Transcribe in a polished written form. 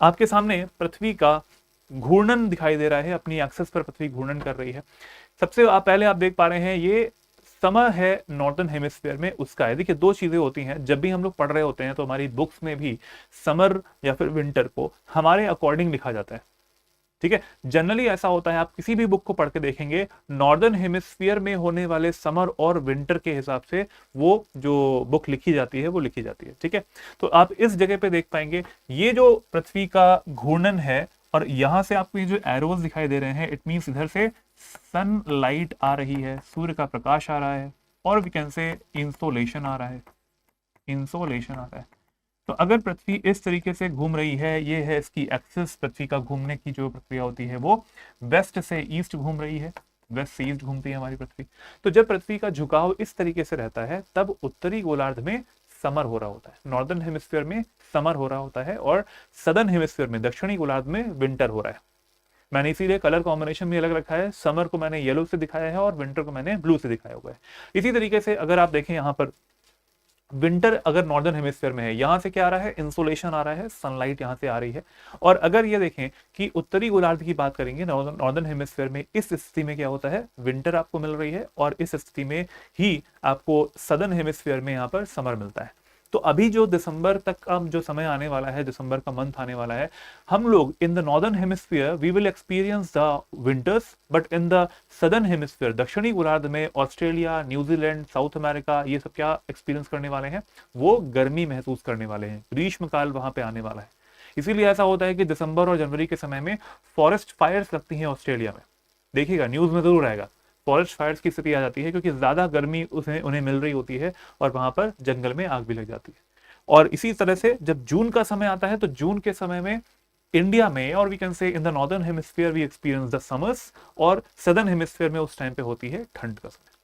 आपके सामने पृथ्वी का घूर्णन दिखाई दे रहा है, अपनी एक्सिस पर पृथ्वी घूर्णन कर रही है। सबसे पहले आप देख पा रहे हैं ये समर है नॉर्दर्न हेमिस्फीयर में, उसका है। देखिए दो चीजें होती हैं, जब भी हम लोग पढ़ रहे होते हैं तो हमारी बुक्स में भी समर या फिर विंटर को हमारे अकॉर्डिंग लिखा जाता है, ठीक है। जनरली ऐसा होता है, आप किसी भी बुक को पढ़ के देखेंगे, नॉर्दर्न हेमिस्फीयर में होने वाले समर और विंटर के हिसाब से वो जो बुक लिखी जाती है वो लिखी जाती है, ठीक है। तो आप इस जगह पे देख पाएंगे ये जो पृथ्वी का घूर्णन है, और यहां से आपको ये जो एरोज दिखाई दे रहे हैं, इट मींस इधर से सनलाइट आ रही है, सूर्य का प्रकाश आ रहा है, और वी कैन से इंसोलेशन आ रहा है, इंसोलेशन आ रहा है। तो अगर पृथ्वी इस तरीके से घूम रही है, ये है इसकी एक्सिस, पृथ्वी का घूमने की जो प्रक्रिया होती है वो वेस्ट से ईस्ट घूम रही है, वेस्ट से ईस्ट घूमती है हमारी पृथ्वी। तो जब पृथ्वी का झुकाव इस तरीके से रहता है तब उत्तरी गोलार्ध में समर हो रहा होता है, नॉर्दर्न हेमिस्फीयर में समर हो रहा होता है, और सदर्न हेमिस्फीयर में दक्षिणी गोलार्ध में विंटर हो रहा है। मैंने इसीलिए कलर कॉम्बिनेशन भी अलग रखा है, समर को मैंने येलो से दिखाया है और विंटर को मैंने ब्लू से दिखाया हुआ है। इसी तरीके से अगर आप देखें यहाँ पर विंटर अगर नॉर्दर्न हेमिस्फीयर में है, यहां से क्या आ रहा है, इंसोलेशन आ रहा है, सनलाइट यहां से आ रही है। और अगर ये देखें कि उत्तरी गोलार्ध की बात करेंगे नॉर्दर्न हेमिस्फीयर में, इस स्थिति में क्या होता है, विंटर आपको मिल रही है, और इस स्थिति में ही आपको सदर्न हेमिस्फीयर में यहाँ पर समर मिलता है। तो अभी जो दिसंबर तक का जो समय आने वाला है, दिसंबर का मंथ आने वाला है, हम लोग in the northern hemisphere we will experience the winters, but in the southern hemisphere, दक्षिणी गोलार्ध में ऑस्ट्रेलिया, न्यूजीलैंड, साउथ अमेरिका, ये सब क्या एक्सपीरियंस करने वाले हैं, वो गर्मी महसूस करने वाले हैं, ग्रीष्म काल वहां पे आने वाला है। इसीलिए ऐसा होता है कि दिसंबर और जनवरी के समय में फॉरेस्ट फायर्स लगती हैं ऑस्ट्रेलिया में, देखिएगा न्यूज में जरूर आएगा, फॉरेस्ट फायर्स की स्थिति आ जाती है क्योंकि ज्यादा गर्मी उन्हें मिल रही होती है, और वहां पर जंगल में आग भी लग जाती है। और इसी तरह से जब जून का समय आता है तो जून के समय में इंडिया में, और we can say in the northern hemisphere we experience the summers, और सदर्न हेमिस्फीयर में उस टाइम पे होती है ठंड का समय।